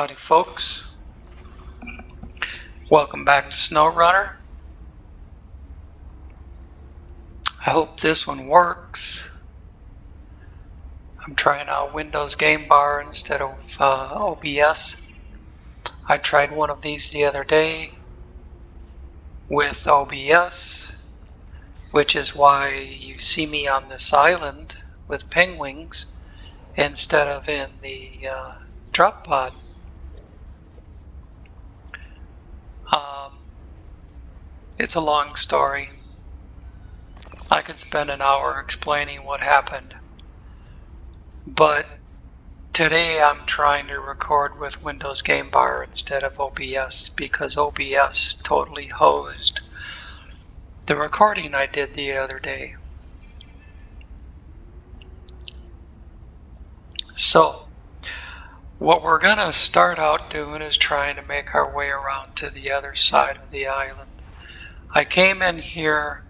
Howdy folks, welcome back to SnowRunner. I hope this one works. I'm trying out Windows Game Bar instead of OBS. I tried one of these the other day with OBS, which is why you see me on this island with penguins instead of in the drop pod. It's a long story. I could spend an hour explaining what happened. But today I'm trying to record with Windows Game Bar instead of OBS because OBS totally hosed the recording I did the other day. So what we're going to start out doing is trying to make our way around to the other side of the island. I came in here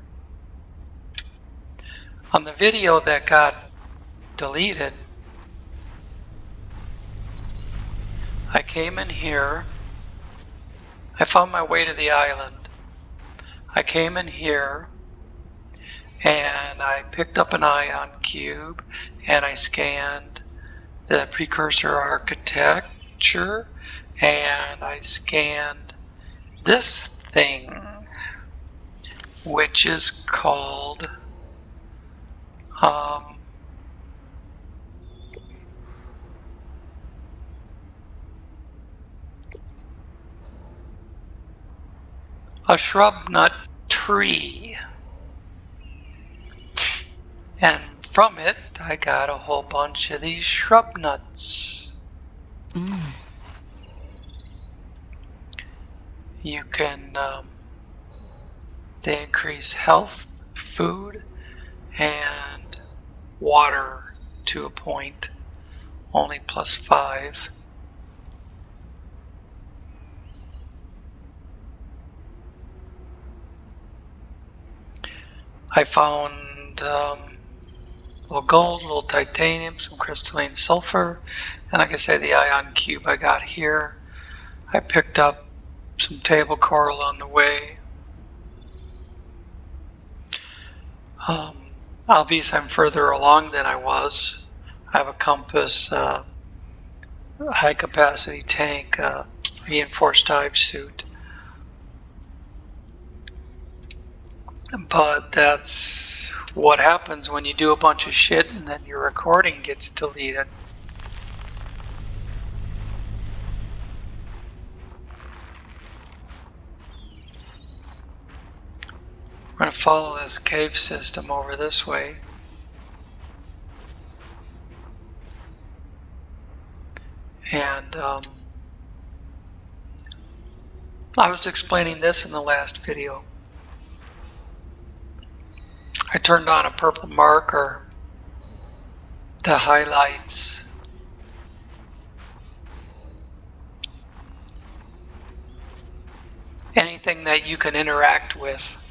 on the video that got deleted. I came in here, I found my way to the island. I came in here and I picked up an ion cube and I scanned the precursor architecture and I scanned this thing, which is called a shrub nut tree, and from it I got a whole bunch of these shrub nuts. You can they increase health, food, and water to a point, only +5. I found a little gold, a little titanium, some crystalline sulfur, and like I say, the ion cube I got here. I picked up some table coral on the way. Obviously I'm further along than I was. I have a compass, a high capacity tank, reinforced dive suit. But that's what happens when you do a bunch of shit and then your recording gets deleted. We're going to follow this cave system over this way. And I was explaining this in the last video. I turned on a purple marker that highlights anything that you can interact with.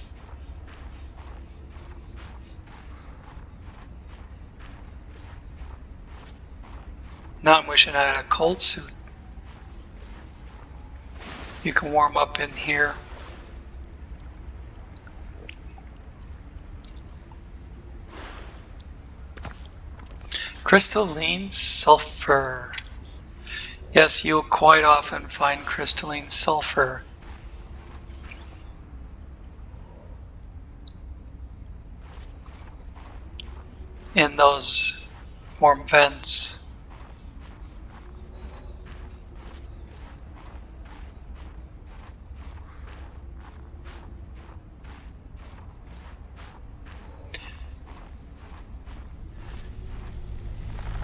Now I'm wishing I had a cold suit. You can warm up in here. Crystalline sulfur. Yes, you'll quite often find crystalline sulfur in those warm vents.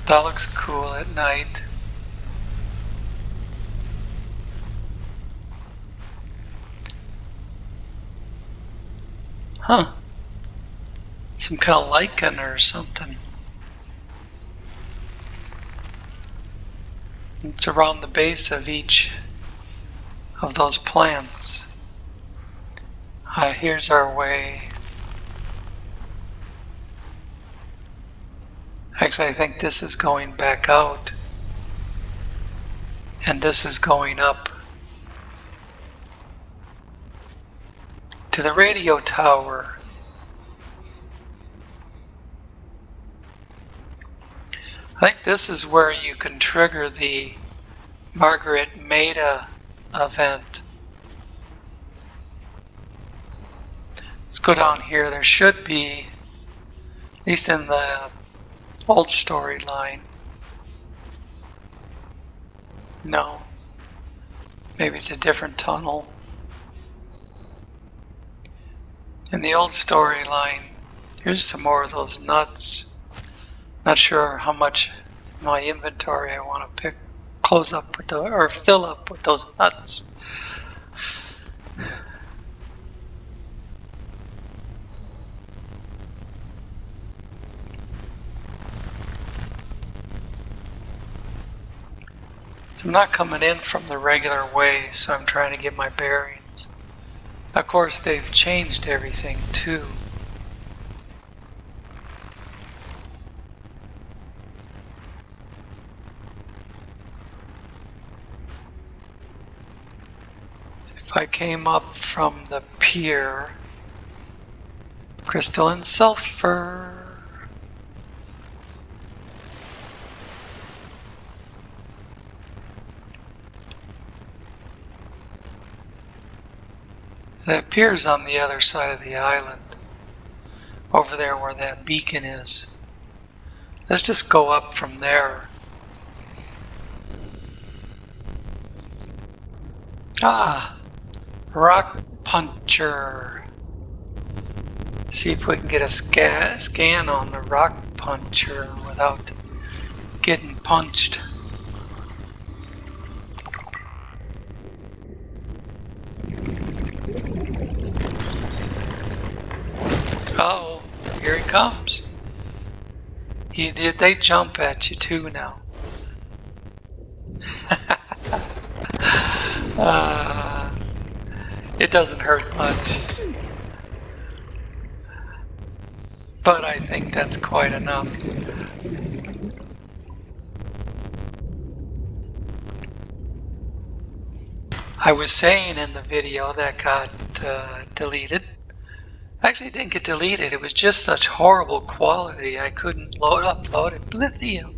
That looks cool at night. Huh. Some kind of lichen or something. It's around the base of each of those plants. Here's our way. Actually, I think this is going back out. And this is going up to the radio tower. I think this is where you can trigger the Margarite Maida event. Let's go down here. There should be, at least in the old storyline. No. Maybe it's a different tunnel. In the old storyline, here's some more of those nuts. Not sure how much my inventory I want to close up with or fill up with those nuts. So I'm not coming in from the regular way, so I'm trying to get my bearings. Of course, they've changed everything too. If I came up from the pier, crystalline sulfur. It appears on the other side of the island, over there where that beacon is. Let's just go up from there. Ah, rock puncher. See if we can get a scan on the rock puncher without getting punched. Oh, here he comes. They jump at you too now. It doesn't hurt much. But I think that's quite enough. I was saying in the video that got deleted. Actually, it didn't get deleted. It was just such horrible quality. I couldn't upload it. Lithium.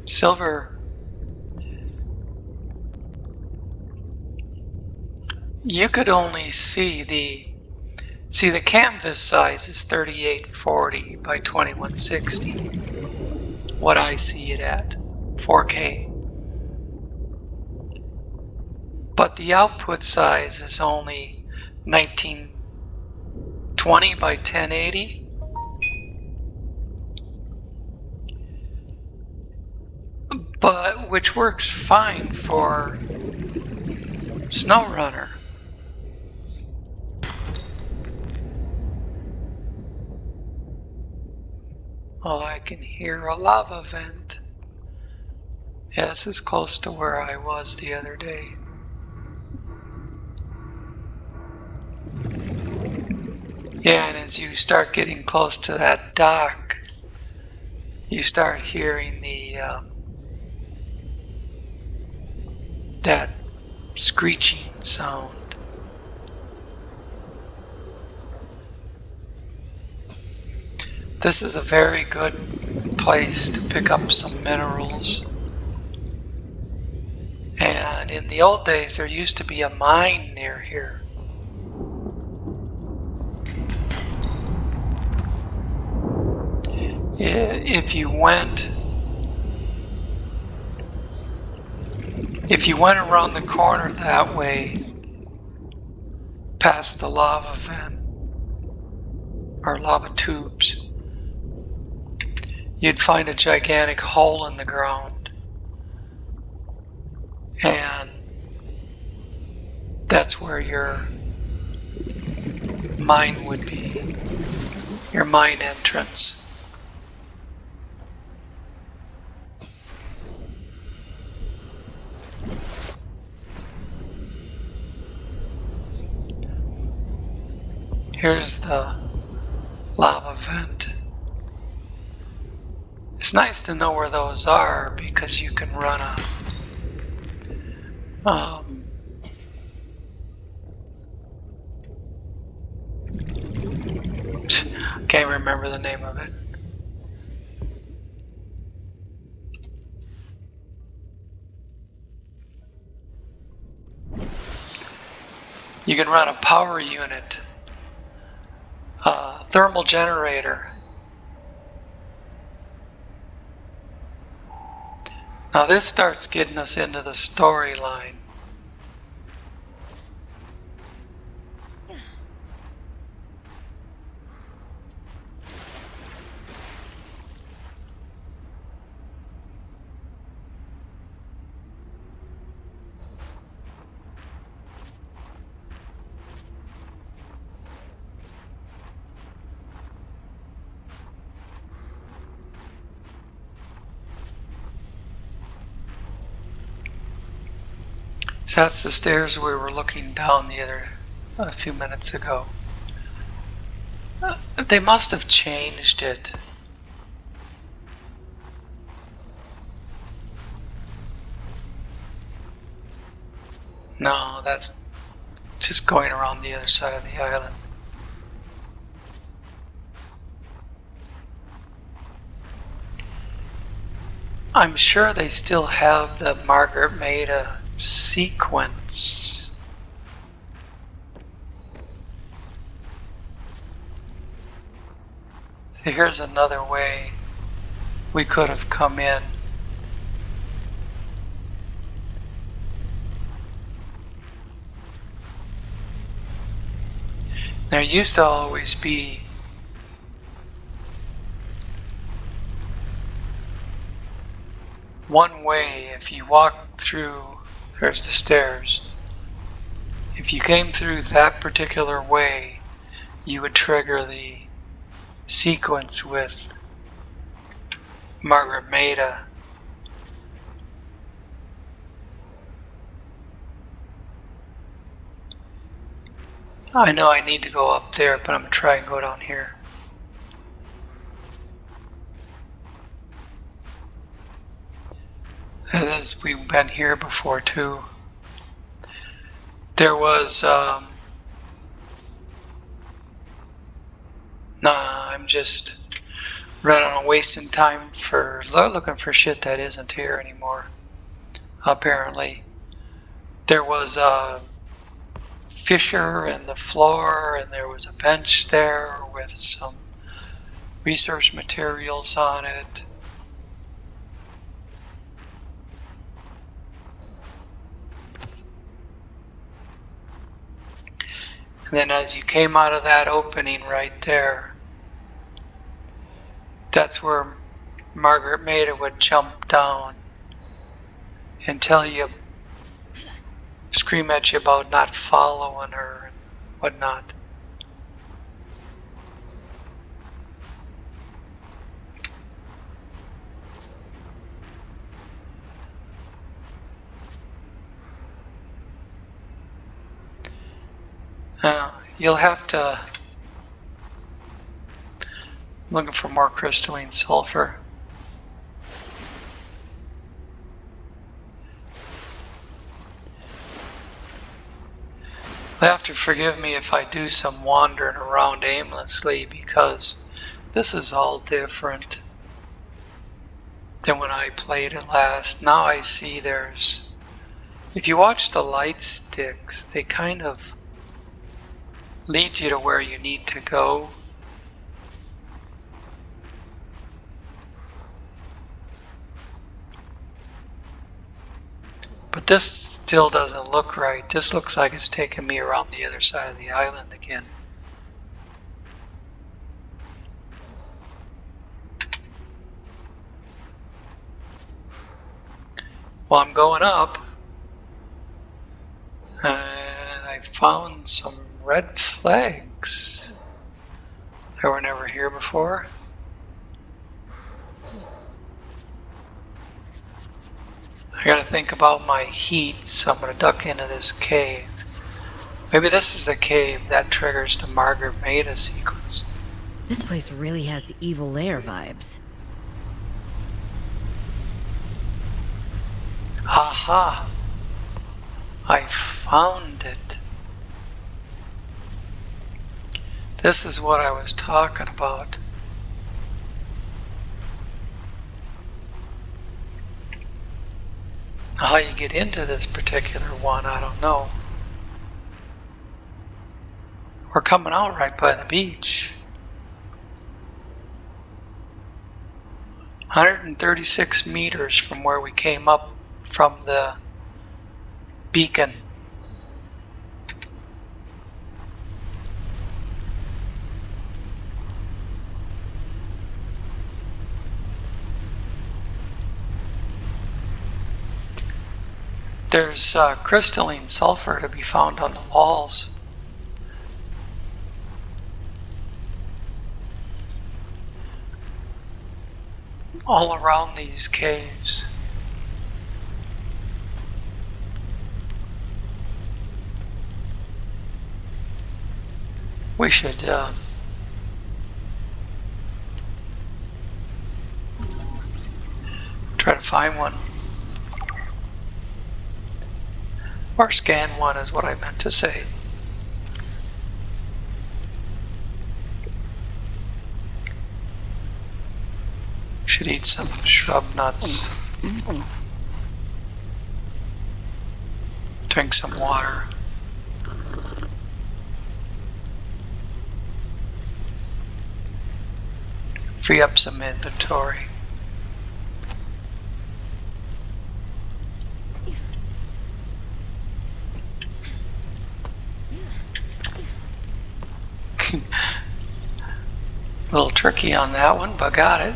Silver. You could only see the canvas size is 3840 by 2160. What I see it at 4K. But the output size is only 1920 by 1080. But which works fine for SnowRunner. Oh, I can hear a lava vent. Yeah, this is close to where I was the other day. Yeah, and as you start getting close to that dock, you start hearing that screeching sound. This is a very good place to pick up some minerals. And in the old days, there used to be a mine near here. If you went around the corner that way, past the lava vent, or lava tubes, you'd find a gigantic hole in the ground. And that's where your mine would be, your mine entrance. Here's the lava vent. It's nice to know where those are because you can run a can't remember the name of it. You can run a power unit, a thermal generator. Now this starts getting us into the storyline. So that's the stairs we were looking down a few minutes ago. They must have changed it. No, that's just going around the other side of the island. I'm sure they still have the Margarite Maida sequence. So here's another way we could have come in. There used to always be one way. If you walk through, there's the stairs. If you came through that particular way, you would trigger the sequence with Margarite Maida. I know I need to go up there, but I'm going to try and go down here. And as we've been here before too. There was I'm just running on wasting time for looking for shit that isn't here anymore. Apparently there was a fissure in the floor and there was a bench there with some research materials on it. And then as you came out of that opening right there, that's where Margarite Maida would jump down and tell you, scream at you about not following her and whatnot. You'll have to looking for more crystalline sulfur. You'll have to forgive me if I do some wandering around aimlessly because this is all different than when I played it last. Now I see if you watch the light sticks, they kind of lead you to where you need to go. But this still doesn't look right. This looks like it's taking me around the other side of the island again. Well, I'm going up and I found some red flags that were never here before. I gotta think about my heat, so I'm gonna duck into this cave. Maybe this is the cave that triggers the Margarite Maida sequence. This place really has evil lair vibes. Aha! I found it. This is what I was talking about. How you get into this particular one, I don't know. We're coming out right by the beach. 136 meters from where we came up from the beacon. There's crystalline sulfur to be found on the walls. All around these caves. We should try to find one. Or scan one is what I meant to say. Should eat some shrub nuts. Drink some water. Free up some inventory. A little tricky on that one, but got it.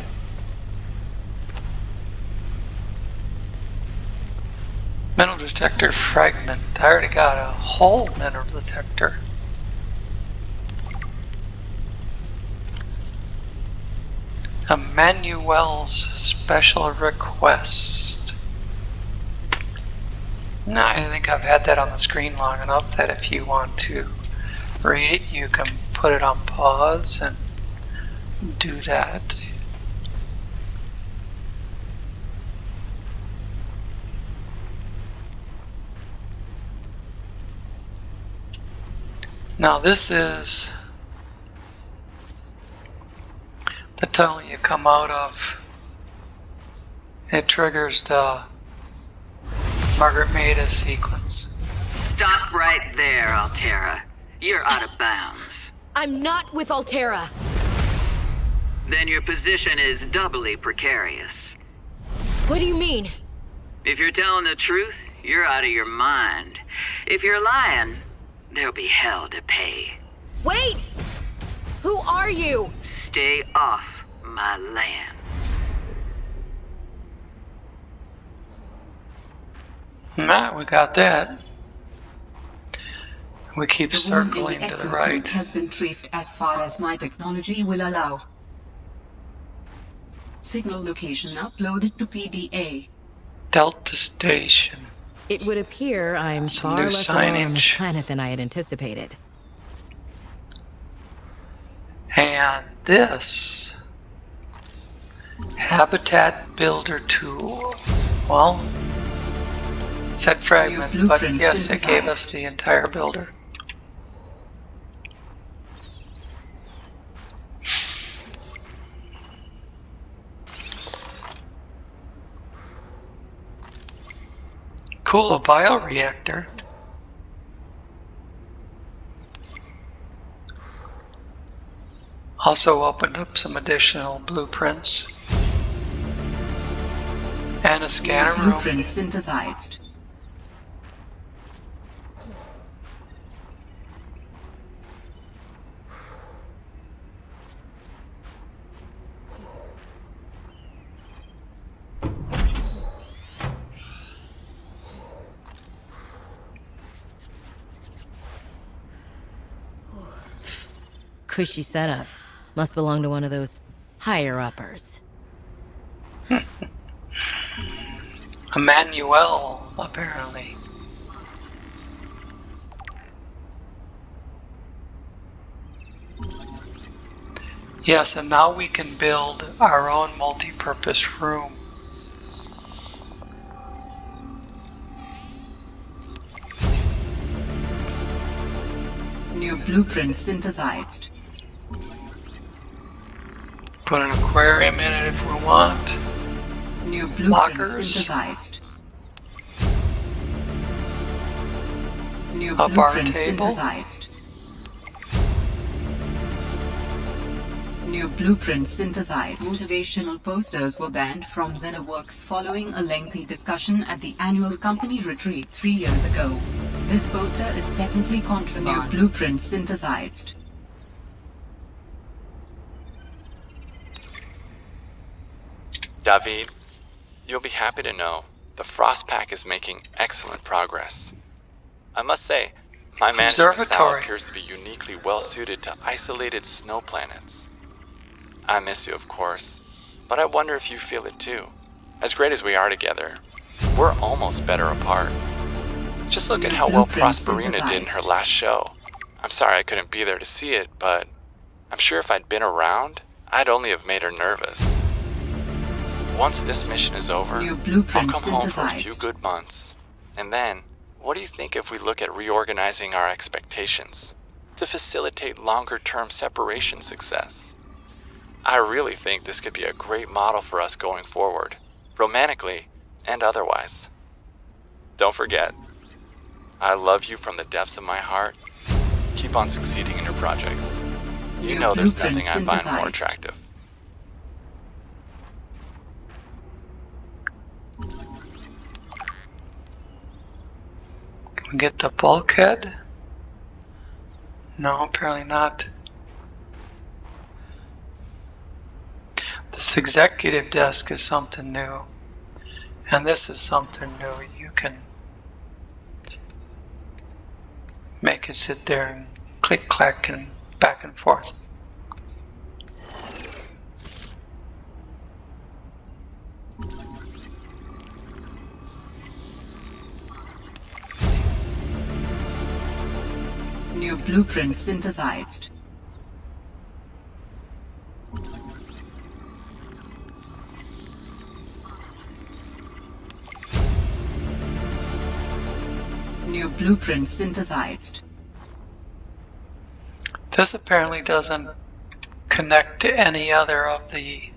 Metal detector fragment. I already got a whole metal detector. Emmanuel's special request. No, I think I've had that on the screen long enough that if you want to read it, you can put it on pause and do that. Now this is the tunnel you come out of. It triggers the Margarite Maida sequence. Stop right there, Altera. You're out of bounds. I'm not with Altera. Then your position is doubly precarious. What do you mean? If you're telling the truth, you're out of your mind. If you're lying, there'll be hell to pay. Wait! Who are you? Stay off my land. Nah, we got that. We keep The wound in circling the to the exosuit right. has been traced as far as my technology will allow. Signal location uploaded to PDA. Delta Station. It would appear I'm Some far new less alone on this signage. planet than I had anticipated. And this Habitat Builder tool. Well, it said fragment, but blueprint yes, it gave us synthesized. the entire builder. Cool, a bioreactor. Also opened up some additional blueprints. And a scanner room. Blueprint synthesized. Cushy setup. Must belong to one of those higher-uppers. Emmanuel, apparently. Yes, and now we can build our own multi-purpose room. New blueprint synthesized. Put an aquarium in it if we want. New blueprint Lockers. synthesized. New A bar blueprint table. synthesized. New blueprint synthesized. Motivational posters were banned from ZenaWorks following a lengthy discussion at the annual company retreat 3 years ago. This poster is technically contraband. New blueprint synthesized. David, you'll be happy to know the Frost Pack is making excellent progress. I must say, my management style Observatory. appears to be uniquely well suited to isolated snow planets. I miss you, of course, but I wonder if you feel it too. As great as we are together, we're almost better apart. Just look at how well Prosperina did in her last show. I'm sorry I couldn't be there to see it, but I'm sure if I'd been around, I'd only have made her nervous. Once this mission is over, I'll come home for a few good months. And then, what do you think if we look at reorganizing our expectations to facilitate longer-term separation success? I really think this could be a great model for us going forward, romantically and otherwise. Don't forget, I love you from the depths of my heart. Keep on succeeding in your projects. You know there's nothing I find more attractive. Can we get the bulkhead? No, apparently not. This executive desk is something new. And this is something new. You can make it sit there and click clack and back and forth. New blueprint synthesized. New blueprint synthesized. This apparently doesn't connect to any other of the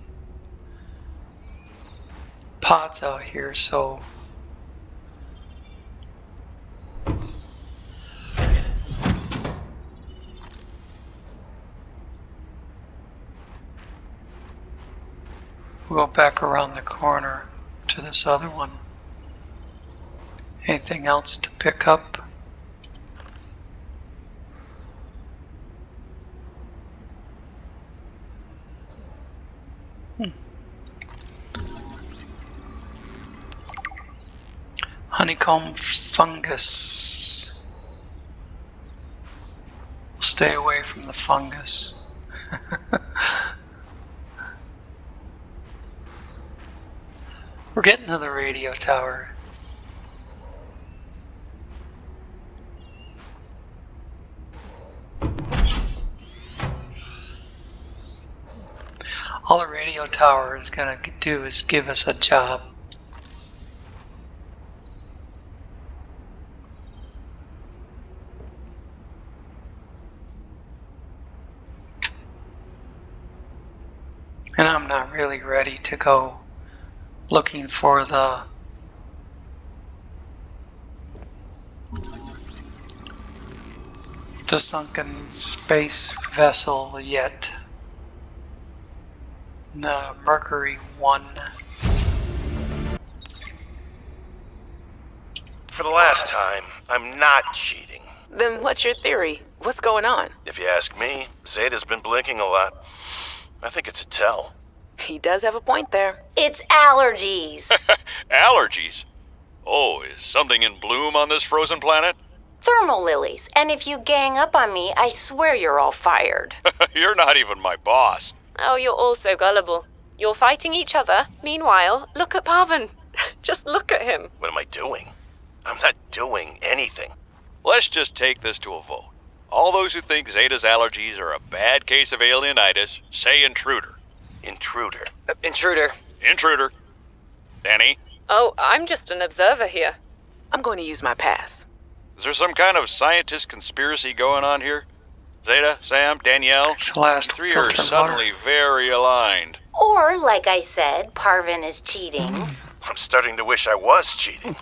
pods out here, so we'll go back around the corner to this other one. Anything else to pick up? Honeycomb fungus. Stay away from the fungus. We're getting to the radio tower. All the radio tower is going to do is give us a job. And I'm not really ready to go looking for the sunken space vessel yet. No, Mercury 1. For the last time, I'm not cheating. Then what's your theory? What's going on? If you ask me, Zeta's been blinking a lot. I think it's a tell. He does have a point there. It's allergies. Allergies? Oh, is something in bloom on this frozen planet? Thermal lilies. And if you gang up on me, I swear you're all fired. You're not even my boss. Oh, you're all so gullible. You're fighting each other. Meanwhile, look at Pavan. Just look at him. What am I doing? I'm not doing anything. Let's just take this to a vote. All those who think Zeta's allergies are a bad case of alienitis say intruder. Intruder. Intruder. Intruder. Danny, Oh, I'm just an observer here. I'm going to use my pass. is there some kind of scientist conspiracy going on here? Zeta, Sam, Danielle, It's the last you three are filtered suddenly very aligned. Or, like I said, Parvin is cheating. I'm starting to wish I was cheating.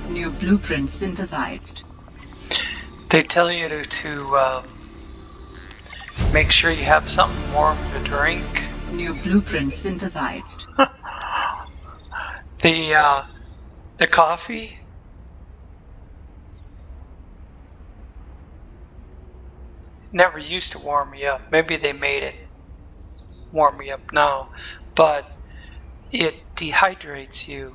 New blueprint synthesized. They tell you to make sure you have something warm to drink. New blueprint synthesized. The coffee. Never used to warm me up. Maybe they made it warm me up now, but it dehydrates you.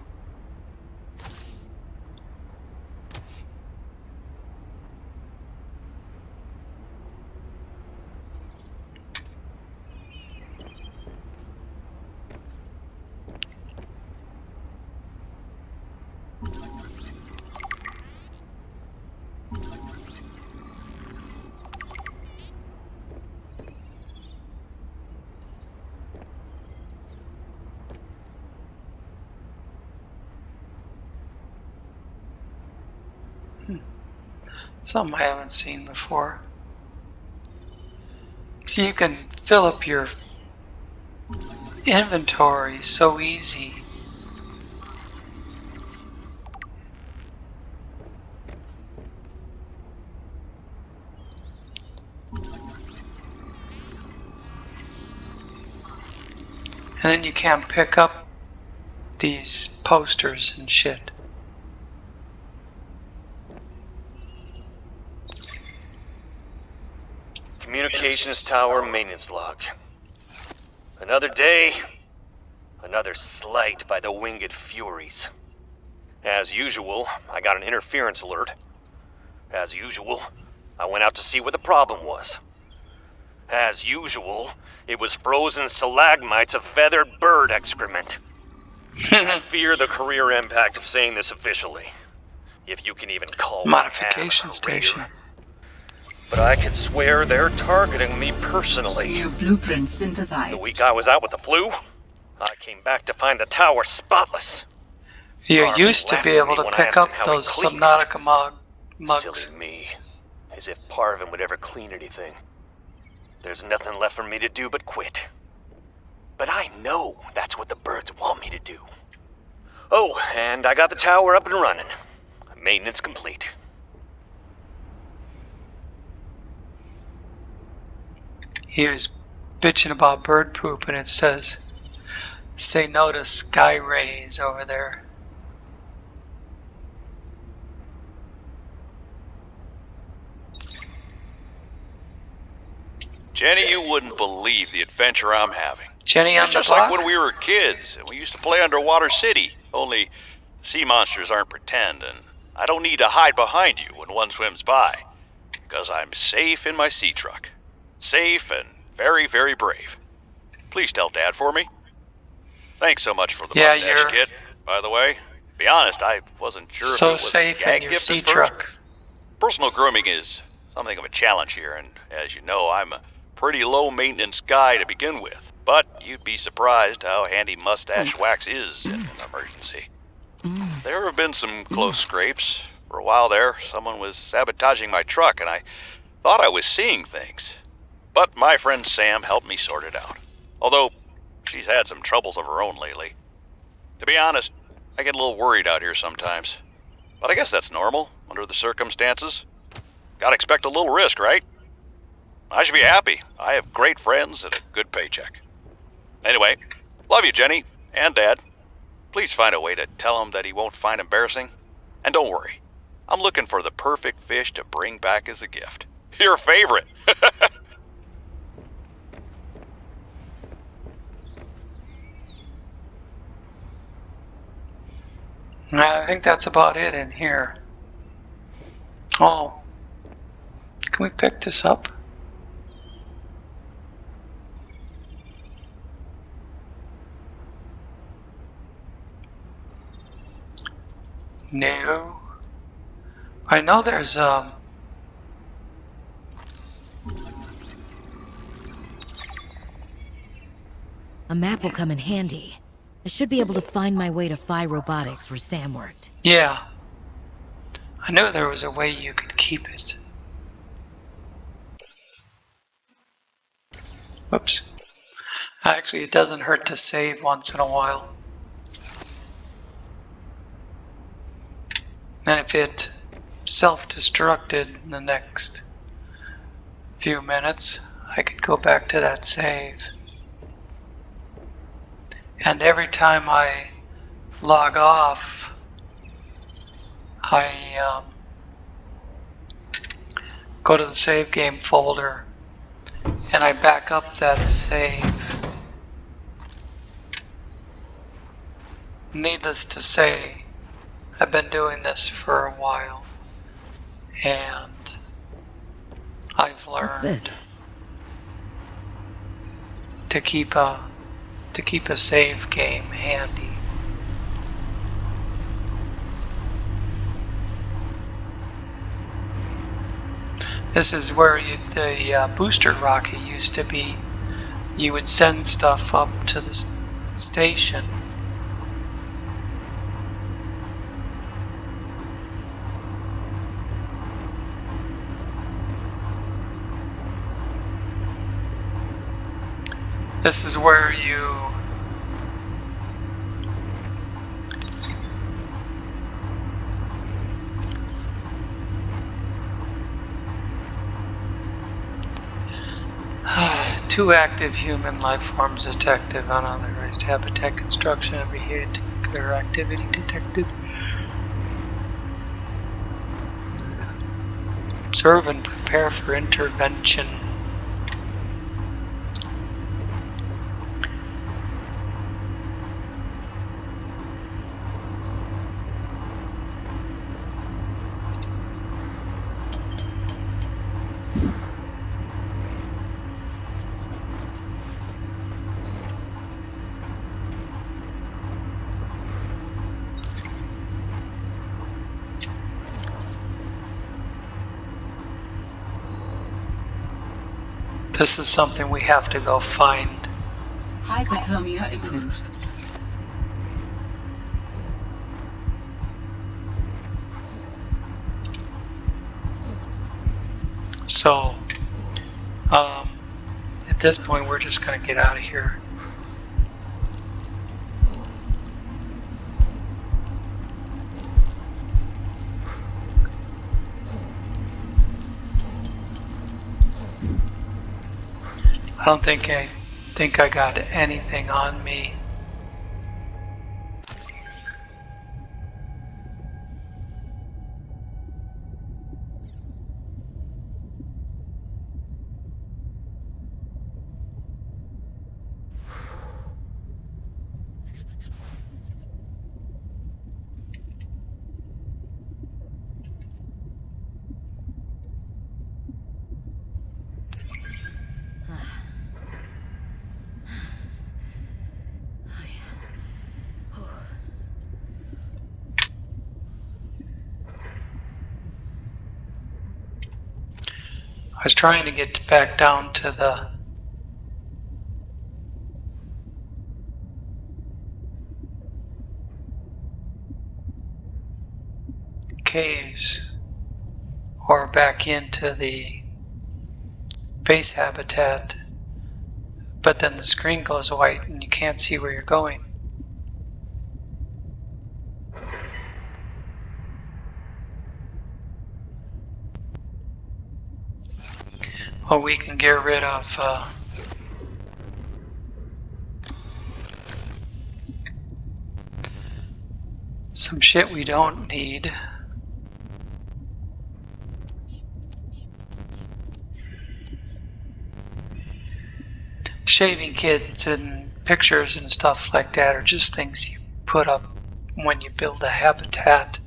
Something I haven't seen before. So you can fill up your inventory so easy. And then you can't pick up these posters and shit. Communications tower maintenance log. Another day, another slight by the winged furies. As usual, I got an interference alert. As usual, I went out to see what the problem was. As usual, it was frozen stalagmites of feathered bird excrement. I fear the career impact of saying this officially, if you can even call Modification one station. But I could swear they're targeting me personally. New blueprint synthesized. The week I was out with the flu, I came back to find the tower spotless. You Carmen used to laughed be at able me to when I pick asked up him how he those cleaned Subnautica it. mugs. Silly me. As if Parvin would ever clean anything. There's nothing left for me to do but quit. But I know that's what the birds want me to do. Oh, and I got the tower up and running. Maintenance complete. He was bitching about bird poop, and it says, "Say no to sky rays" over there. Jenny, you wouldn't believe the adventure I'm having. Jenny on It's the just block? like when we were kids and we used to play Underwater City, only sea monsters aren't pretend, and I don't need to hide behind you when one swims by, because I'm safe in my sea truck. Safe and very, very brave. Please tell Dad for me. Thanks so much for the Yeah, mustache you're kit, by the way. Be honest, I wasn't sure if it so was safe a gag in your gift sea at first. truck. Personal grooming is something of a challenge here, and as you know, I'm a pretty low-maintenance guy to begin with. But you'd be surprised how handy mustache wax is in an emergency. There have been some close scrapes. For a while there, someone was sabotaging my truck, and I thought I was seeing things. But my friend Sam helped me sort it out. Although, she's had some troubles of her own lately. To be honest, I get a little worried out here sometimes. But I guess that's normal, under the circumstances. Gotta expect a little risk, right? I should be happy. I have great friends and a good paycheck. Anyway, love you, Jenny, and Dad. Please find a way to tell him that he won't find embarrassing. And don't worry, I'm looking for the perfect fish to bring back as a gift. Your favorite! I think that's about it in here. Oh, can we pick this up? No. I know there's A map will come in handy. I should be able to find my way to Phi Robotics where Sam worked. yeah. I knew there was a way you could keep it. Whoops. Actually, it doesn't hurt to save once in a while. And if it self-destructed in the next few minutes, I could go back to that save. And every time I log off, I go to the save game folder and I back up that save. Needless to say, I've been doing this for a while and I've learned What's this? to keep a save game handy. This is where the booster rocket used to be. You would send stuff up to the station. This is where you two active human life forms detected, unauthorized habitat construction and vehicular activity detected. Observe and prepare for intervention. This is something we have to go find. Hypothermia imminent. So, at this point, we're just going to get out of here. I don't think I got anything on me. I was trying to get back down to the caves or back into the base habitat, but then the screen goes white and you can't see where you're going. Well, we can get rid of some shit we don't need. Shaving kits and pictures and stuff like that are just things you put up when you build a habitat.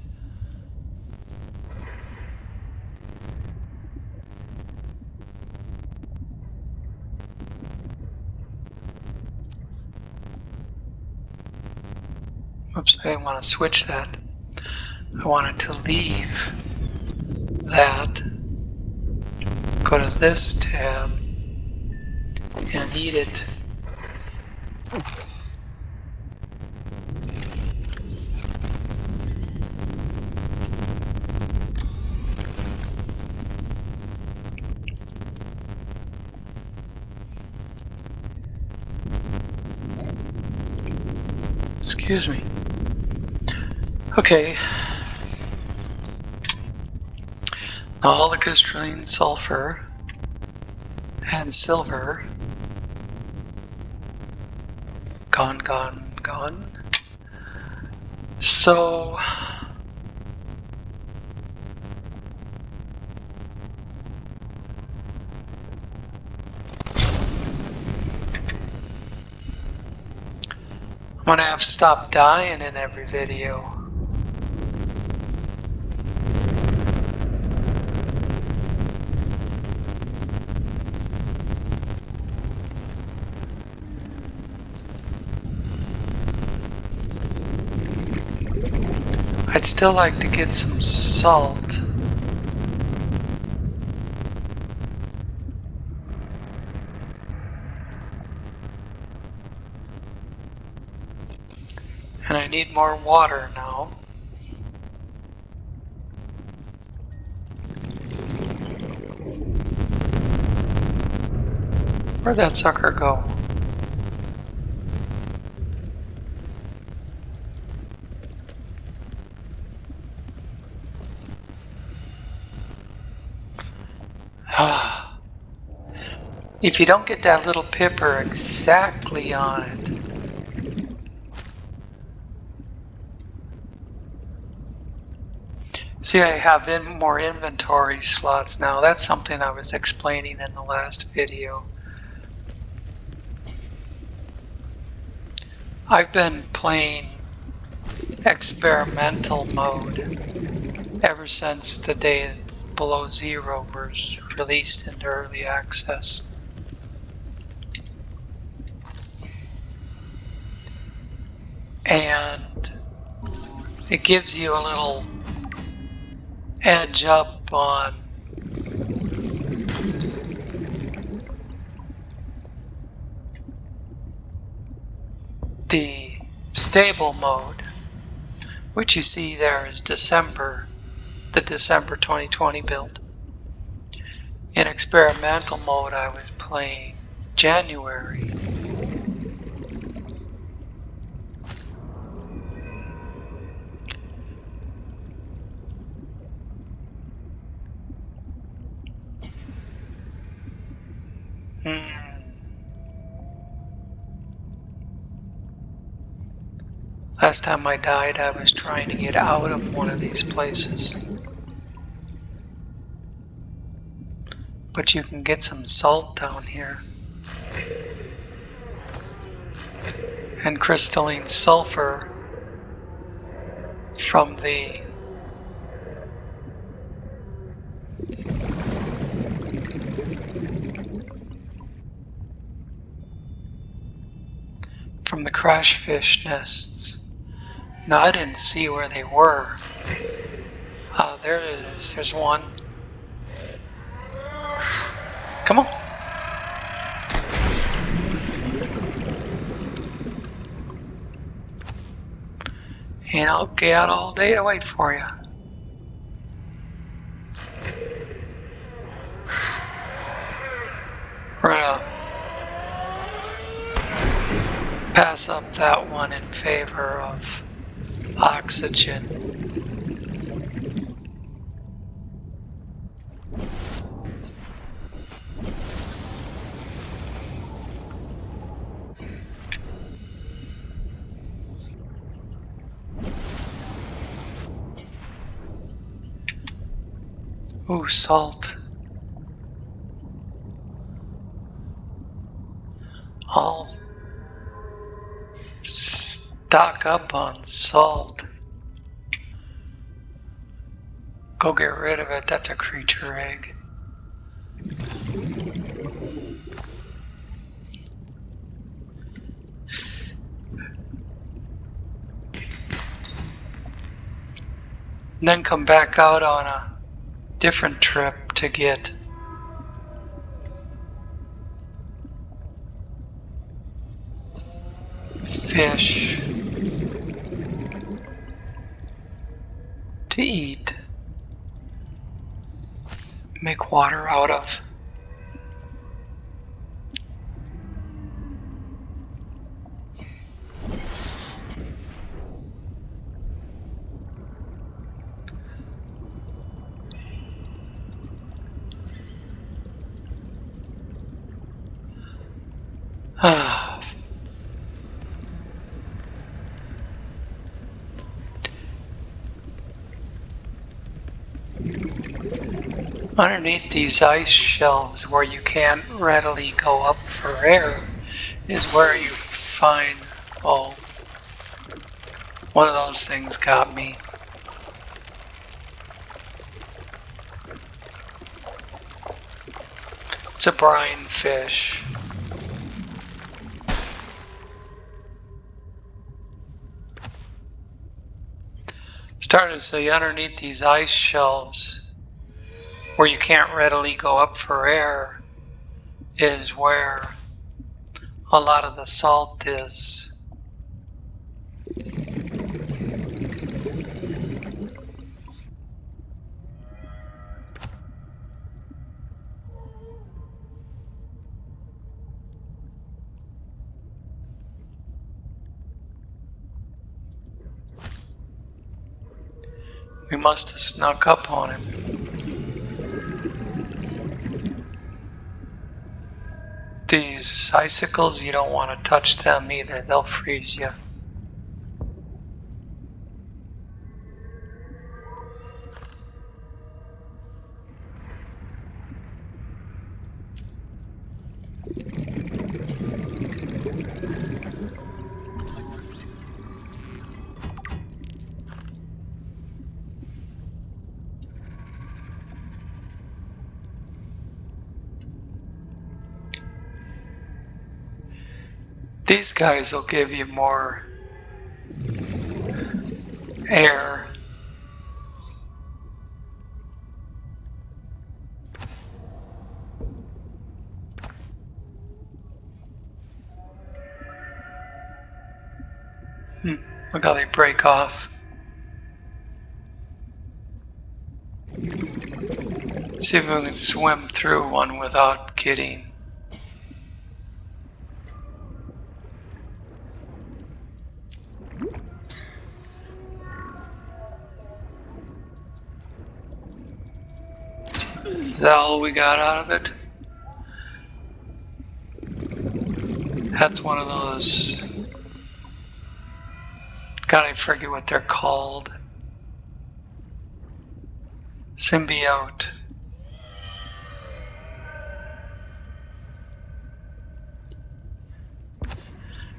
Oops, I didn't want to switch that. I wanted to leave that, go to this tab, and eat it. Excuse me. Okay. Now all the crystalline sulfur and silver gone. So I'm gonna have to stop dying in every video. I'd still like to get some salt. And I need more water now. Where'd that sucker go? If you don't get that little pipper exactly on it, see, I have more inventory slots now. That's something I was explaining in the last video. I've been playing experimental mode ever since the day Below Zero was released into early access. And it gives you a little edge up on the stable mode, which you see there is December, the December 2020 build. In experimental mode, I was playing January. Last time I died, I was trying to get out of one of these places. But you can get some salt down here. And crystalline sulfur from the crash fish nests. Now I didn't see where they were. There it is. There's one. Come on. And I'll get out all day to wait for you. We're gonna pass up that one in favor of oxygen. Ooh, salt. I'll Stock up on salt. Go get rid of it. That's a creature egg. Then come back out on a different trip to get fish to eat. Make water out of. Underneath these ice shelves where you can't readily go up for air is where you find, oh, one of those things got me. It's a brine fish. Started to say underneath these ice shelves where you can't readily go up for air is where a lot of the salt is. We must have snuck up on him. These icicles, you don't want to touch them either. They'll freeze you. These guys will give you more air. Look how they break off. See if we can swim through one without getting. Is that all we got out of it? That's one of those. God, I forget what they're called. Symbiote.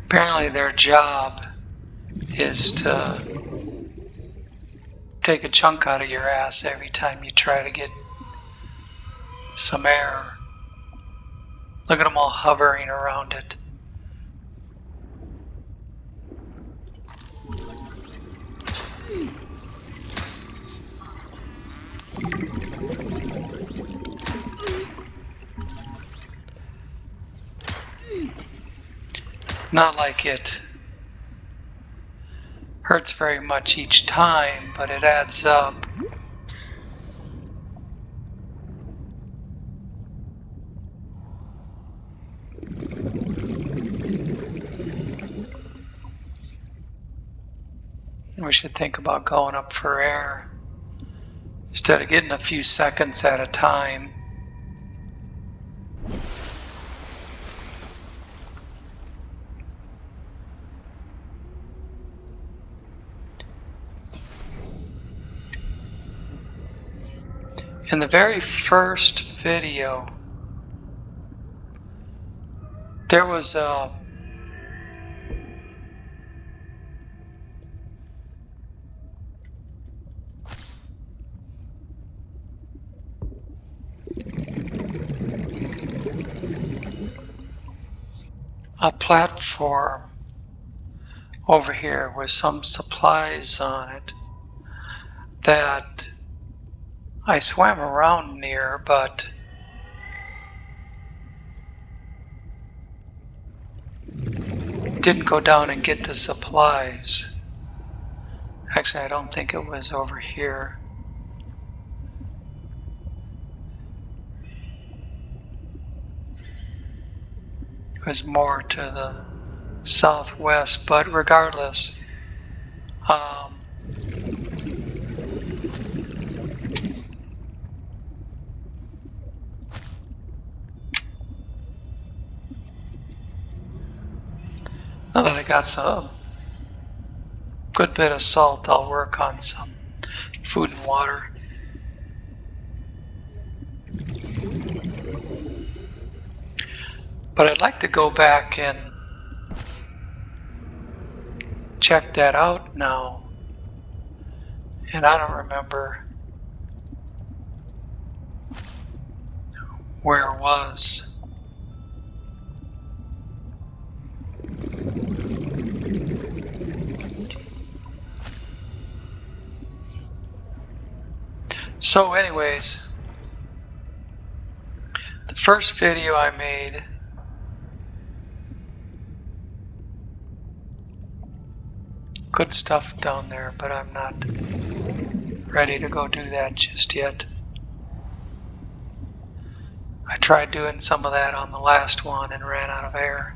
Apparently their job is to take a chunk out of your ass every time you try to get some air. Look at them all hovering around it. Not like it hurts very much each time, but it adds up. We should think about going up for air instead of getting a few seconds at a time. In the very first video, there was a a platform over here with some supplies on it that I swam around near, but didn't go down and get the supplies. Actually, I don't think it was over here. It was more to the southwest, but regardless, now that I got some good bit of salt, I'll work on some food and water. But I'd like to go back and check that out now. And I don't remember where it was. So anyways, the first video I made, good stuff down there, but I'm not ready to go do that just yet. I tried doing some of that on the last one and ran out of air.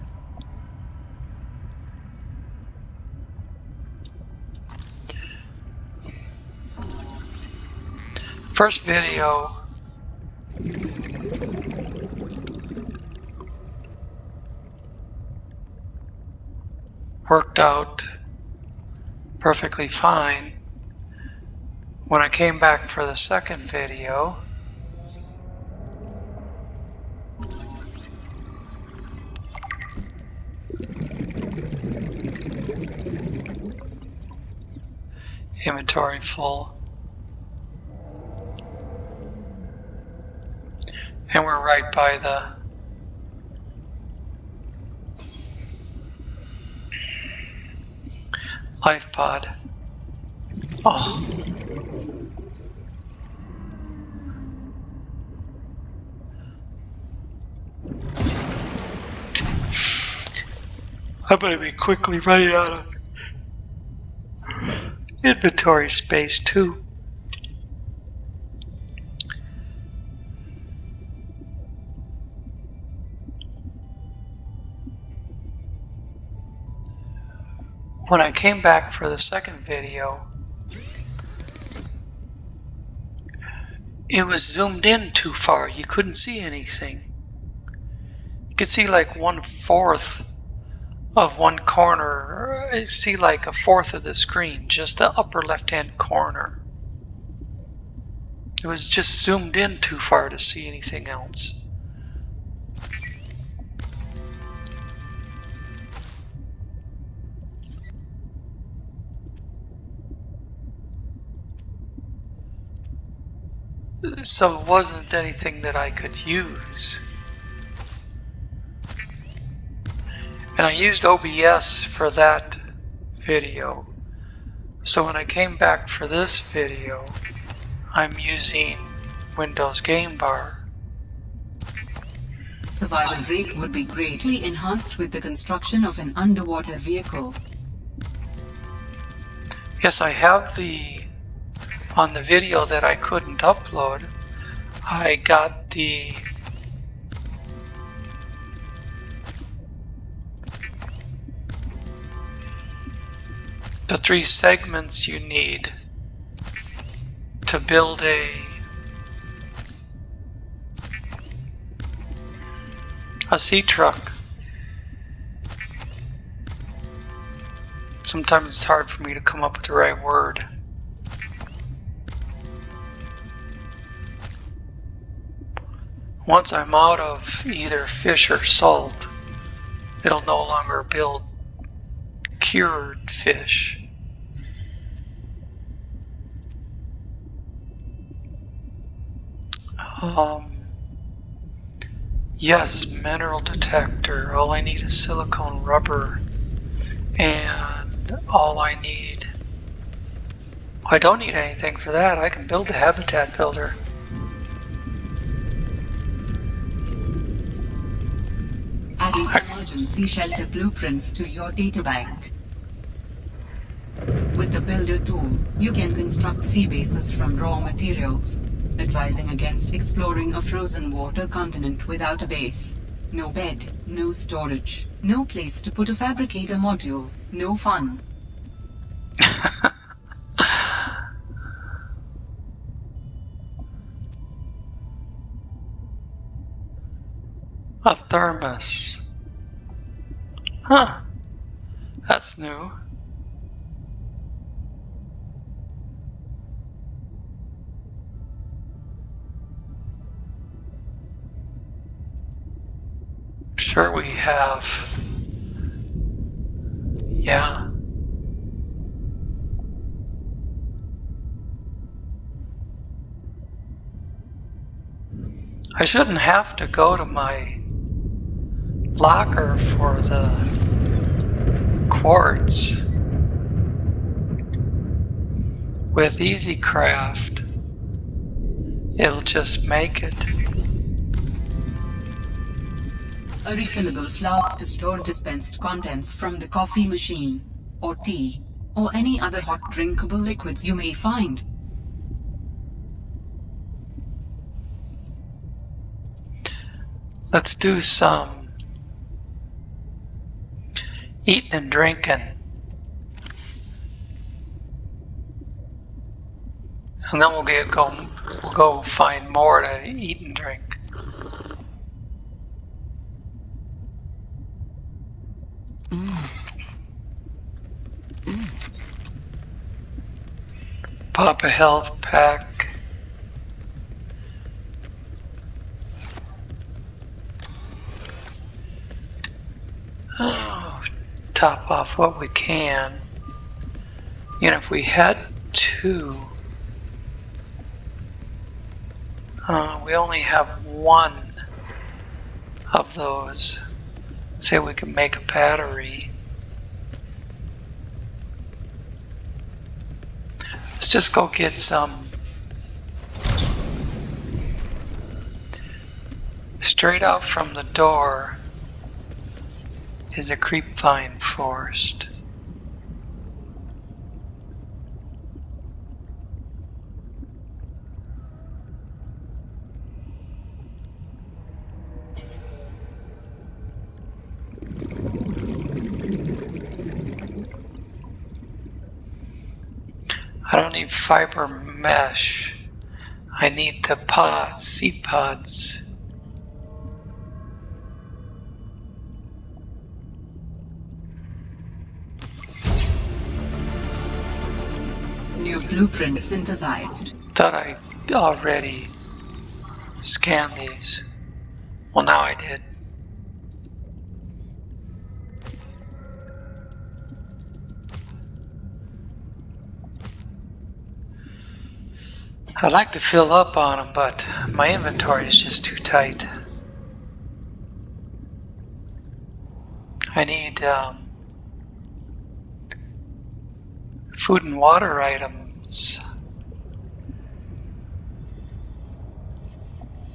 First video worked out perfectly fine. When I came back for the second video, inventory full. And we're right by the life pod. Oh. I'm going to be quickly running out of inventory space too. When I came back for the second video, it was zoomed in too far. You couldn't see anything. You could see like 1/4 of one corner. I see like 1/4 of the screen, just the upper left-hand corner. It was just zoomed in too far to see anything else. So it wasn't anything that I could use. And I used OBS for that video. So when I came back for this video, I'm using Windows Game Bar. Survival rate would be greatly enhanced with the construction of an underwater vehicle. Yes, I have on the video that I couldn't upload, I got the three segments you need to build a sea truck. Sometimes it's hard for me to come up with the right word. Once I'm out of either fish or salt, it'll no longer build cured fish. Yes, mineral detector. All I need is silicone rubber. And all I need... I don't need anything for that. I can build the habitat builder. Adding emergency shelter blueprints to your databank. With the Builder tool, you can construct sea bases from raw materials, advising against exploring a frozen water continent without a base. No bed, no storage, no place to put a fabricator module, no fun. A thermos. Huh. That's new. Sure we have. Yeah. I shouldn't have to go to my locker for the quartz. With EasyCraft, it'll just make it. A refillable flask to store dispensed contents from the coffee machine, or tea, or any other hot drinkable liquids you may find. Let's do some eating and drinking. And then we'll go find more to eat and drink. Pop a health pack. Oh, top off what we can. And if we had two, we only have one of those. Say we can make a battery. Let's just go get some. Straight out from the door is a creepvine forest. I don't need fiber mesh. I need the pods, seed pods. New blueprint synthesized. Thought I already scanned these. Well, now I did. I'd like to fill up on them, but my inventory is just too tight. I need food and water items.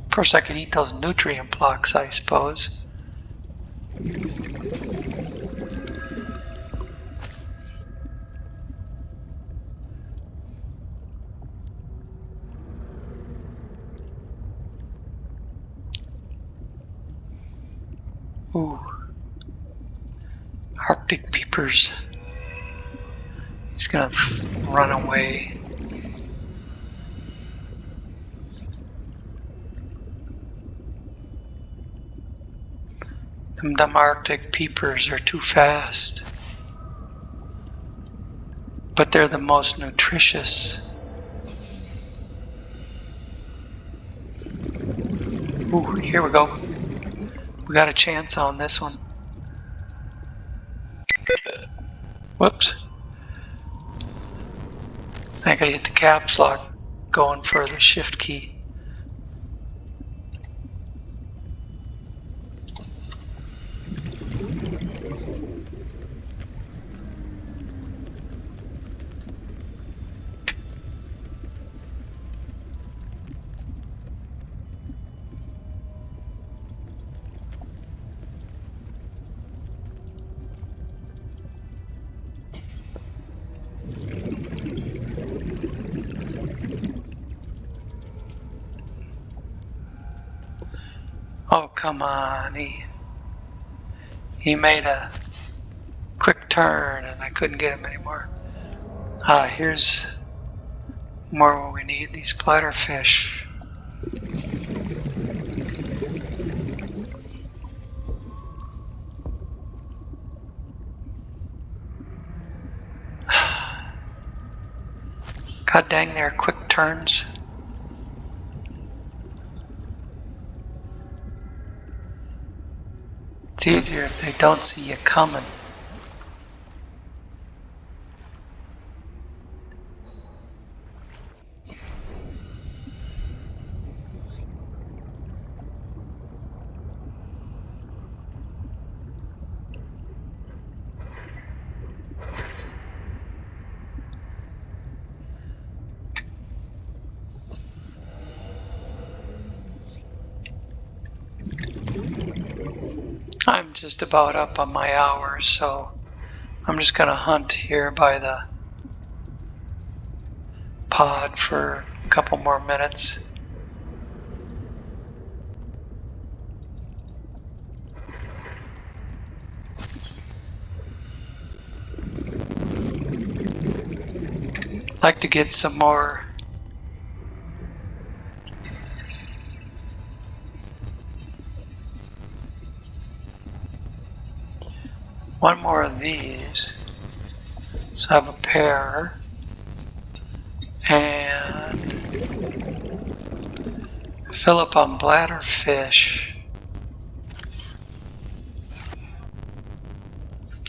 Of course, I could eat those nutrient blocks, I suppose. Ooh. Arctic peepers. He's gonna run away. Them dumb Arctic peepers are too fast. But they're the most nutritious. Ooh, here we go. We got a chance on this one. Whoops. I think I hit the caps lock going for the shift key. Oh, come on. He made a quick turn and I couldn't get him anymore. Here's more what we need, these bladderfish. God dang, they're quick turns. It's easier if they don't see you coming. I'm just about up on my hours, so I'm just gonna hunt here by the pod for a couple more minutes. Like to get some more one more of these. So I have a pair and fill up on bladderfish.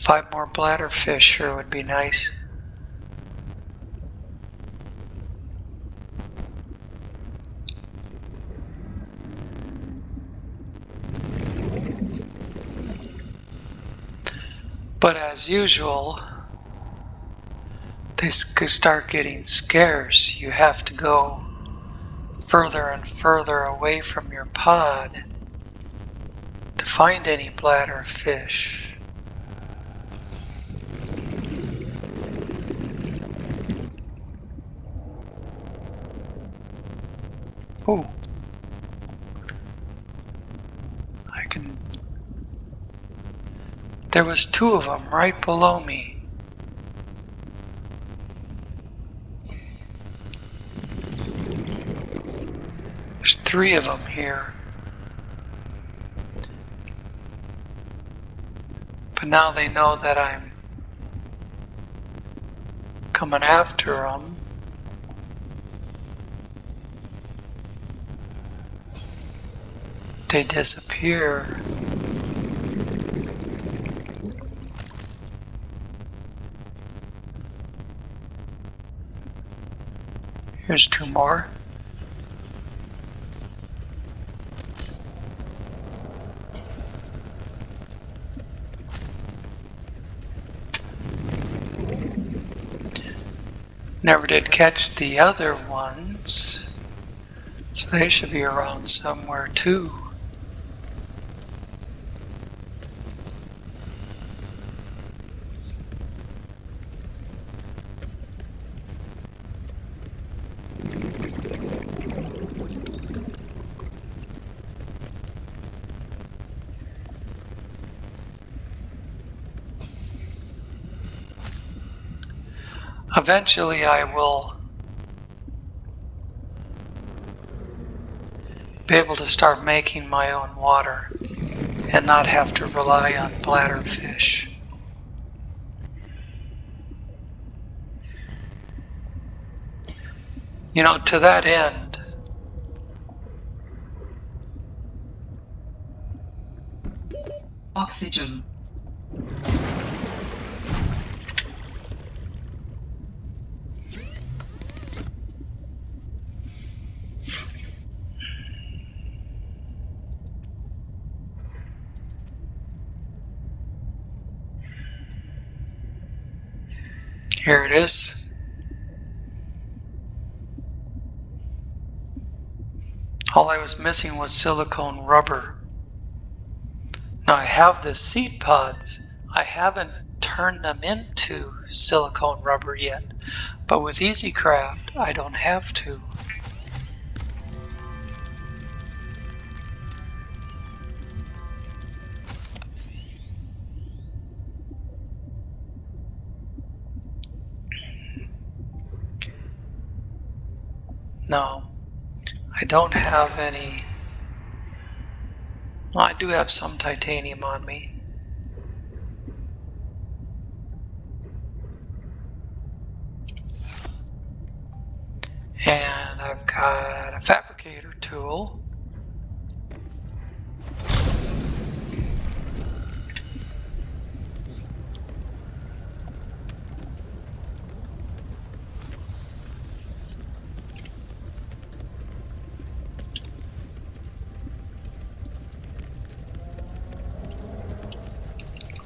5 more bladderfish sure would be nice. But as usual, they start getting scarce. You have to go further and further away from your pod to find any bladderfish. Ooh. There was 2 of them right below me. There's 3 of them here. But now they know that I'm coming after them. They disappear. Here's 2 more. Never did catch the other ones, so they should be around somewhere too. Eventually I will be able to start making my own water and not have to rely on bladderfish. You know, to that end, Oxygen. here it is. All I was missing was silicone rubber. Now I have the seed pods. I haven't turned them into silicone rubber yet, but with EasyCraft I don't have to. No, I don't have any. Well, I do have some titanium on me. And I've got a fabricator tool.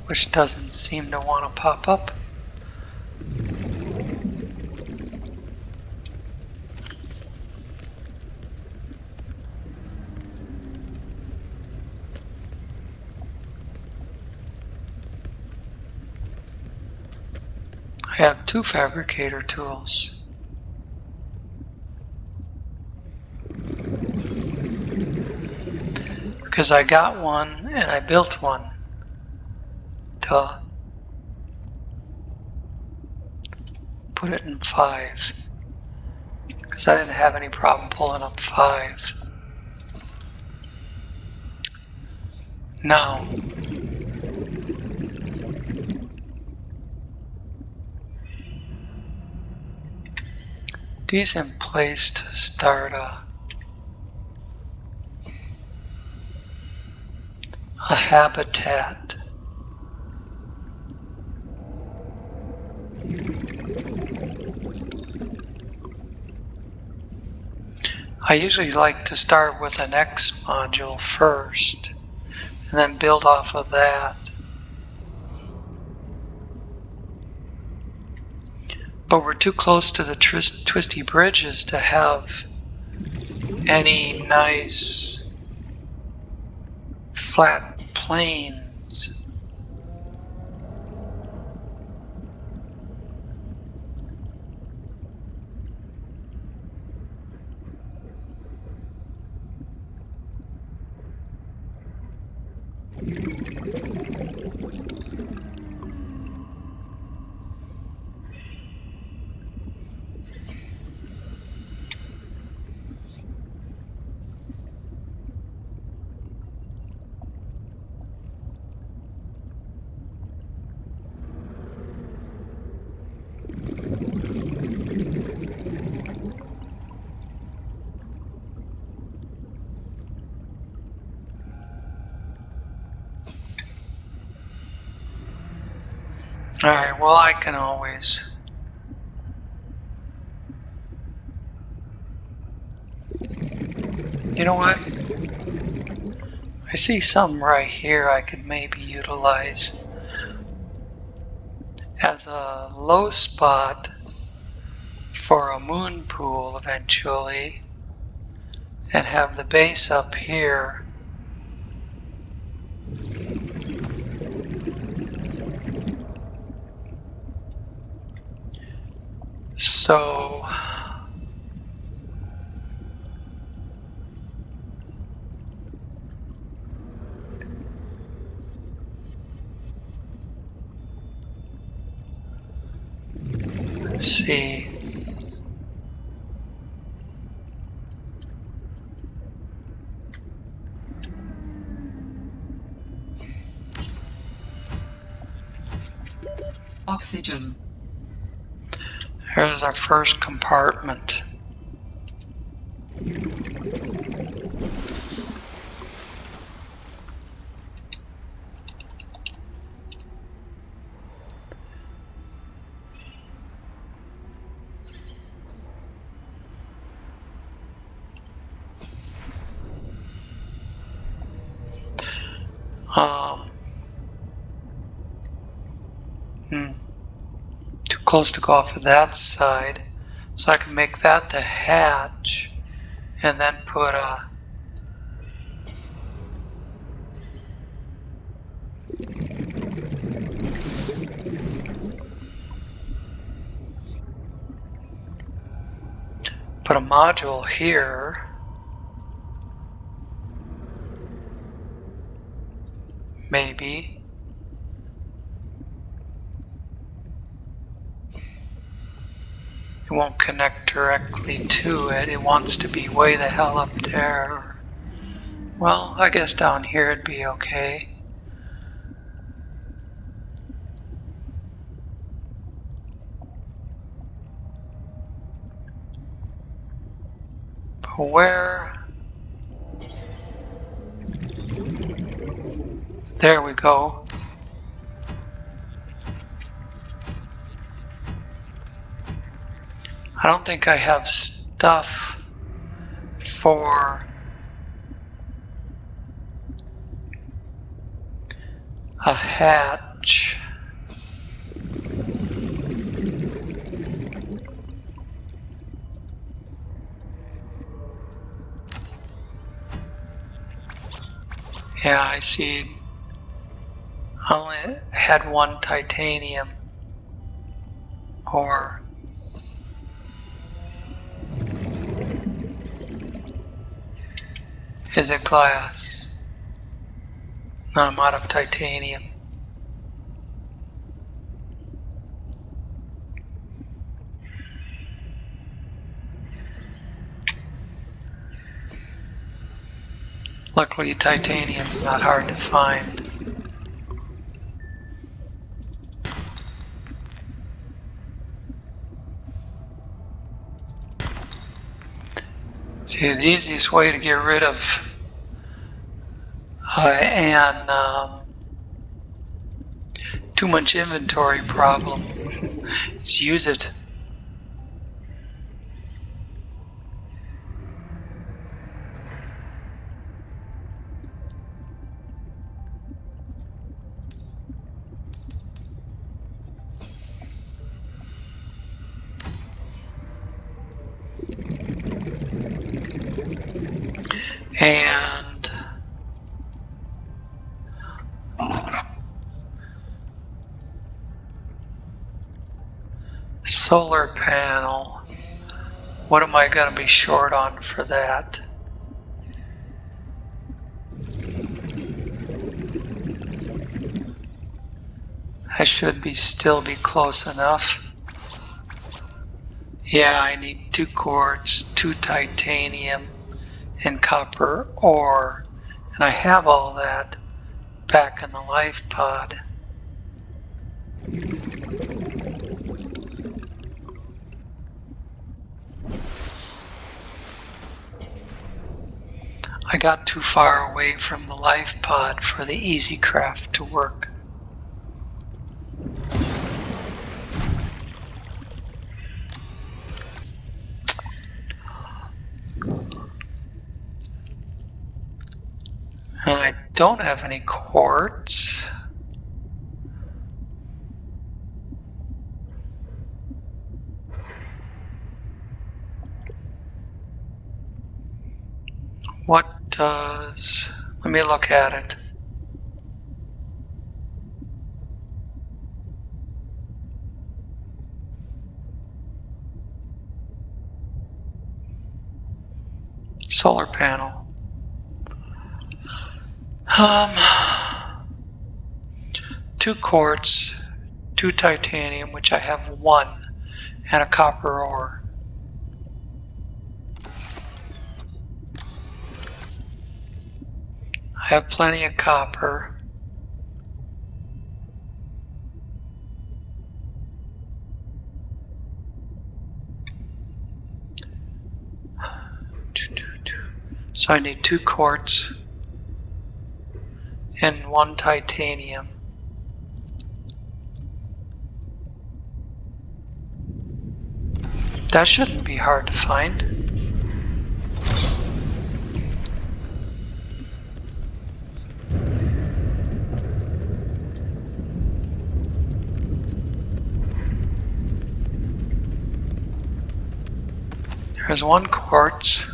Which doesn't seem to want to pop up. I have 2 fabricator tools. Because I got one and I built one. Duh. Put it in 5. Because I didn't have any problem pulling up 5. Now, decent place to start a habitat. I usually like to start with an X module first, and then build off of that. But we're too close to the twisty bridges to have any nice flat plains. Alright, well, I can always. You know what? I see something right here I could maybe utilize as a low spot for a moon pool eventually, and have the base up here. So let's see. Oxygen. Here's our first compartment. Too close to go off of that side, so I can make that the hatch, and then put a module here. Maybe. it won't connect directly to it. It wants to be way the hell up there. Well, I guess down here it'd be okay. But where? There we go. I don't think I have stuff for a hatch. Yeah, I see. I only had one titanium. Or is it glass? No, I'm out of titanium. Luckily, titanium's not hard to find. See, the easiest way to get rid of too much inventory problem is use it. And solar panel. What am I going to be short on for that? I should still be close enough. Yeah, I need 2 quartz, 2 titanium, and copper ore. And I have all that back in the life pod. I got too far away from the life pod for the easy craft to work. And I don't have any quartz. What does... Let me look at it. Solar panel. 2 quartz, 2 titanium, which I have 1, and a copper ore. I have plenty of copper. So I need 2 quartz and 1 titanium. That shouldn't be hard to find. There's 1 quartz.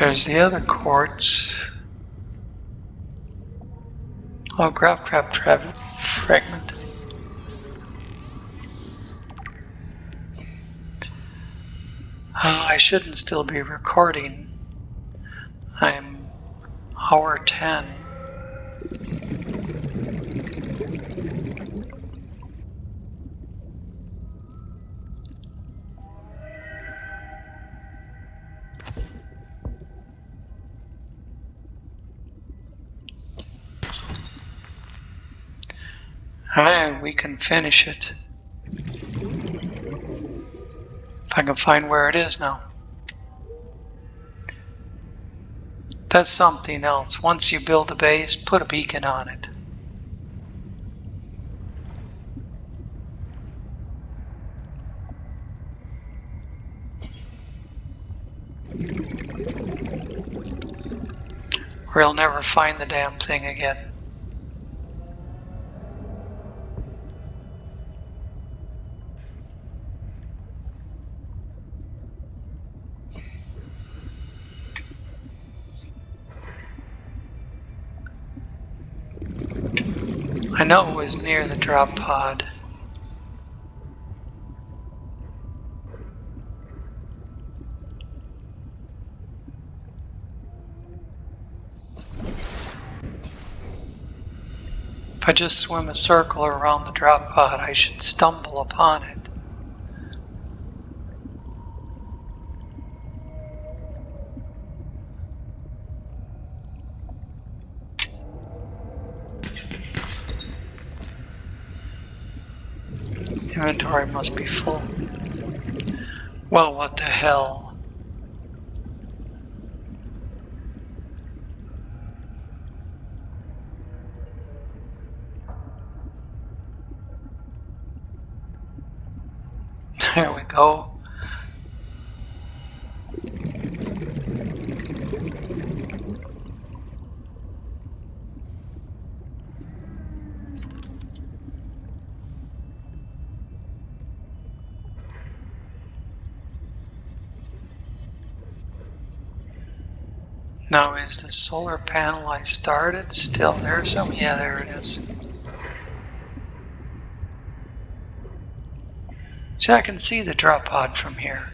There's the other quartz. Oh, graph crab fragment. Oh, I shouldn't still be recording. I'm hour 10. Alright, we can finish it. If I can find where it is now. That's something else. Once you build a base, put a beacon on it. Or you'll never find the damn thing again. I know it was near the drop pod. If I just swim a circle around the drop pod, I should stumble upon it. Inventory must be full. Well, what the hell? There we go. Now, is the solar panel I started still there? Yeah, there it is. See, I can see the drop pod from here.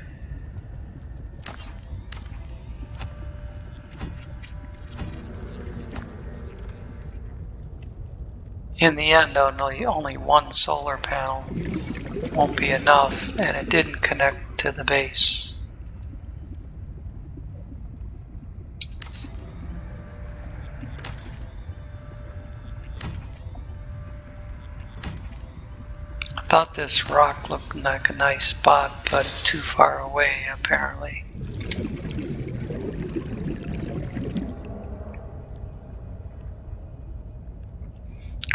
In the end, only one solar panel won't be enough, and it didn't connect to the base. I thought this rock looked like a nice spot, but it's too far away, apparently.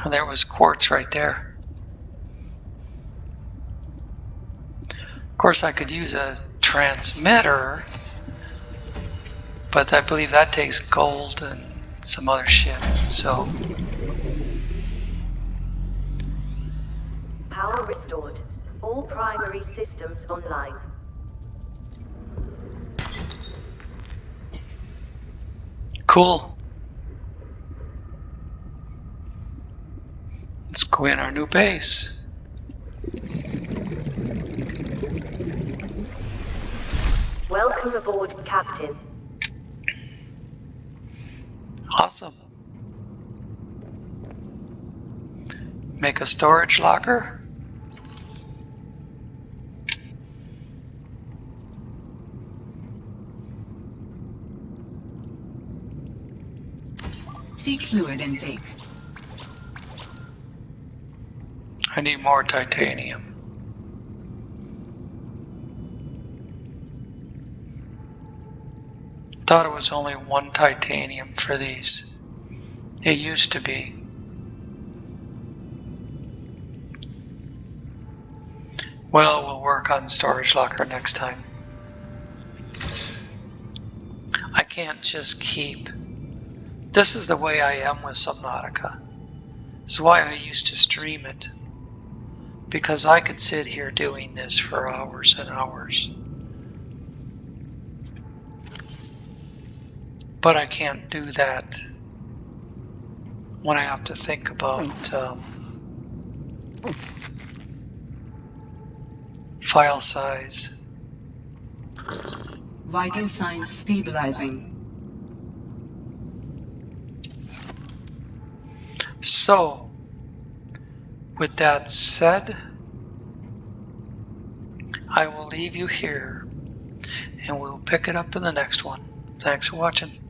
Oh, there was quartz right there. Of course, I could use a transmitter, but I believe that takes gold and some other shit, so... Power restored. All primary systems online. Cool. Let's go in our new base. Welcome aboard, Captain. Awesome. Make a storage locker. Seek fluid intake. I need more titanium. Thought it was only one titanium for these. It used to be. Well, we'll work on storage locker next time. I can't just keep... This is the way I am with Subnautica. This is why I used to stream it. Because I could sit here doing this for hours and hours. But I can't do that when I have to think about file size. Vital signs stabilizing. So, with that said, I will leave you here, and we'll pick it up in the next one. Thanks for watching.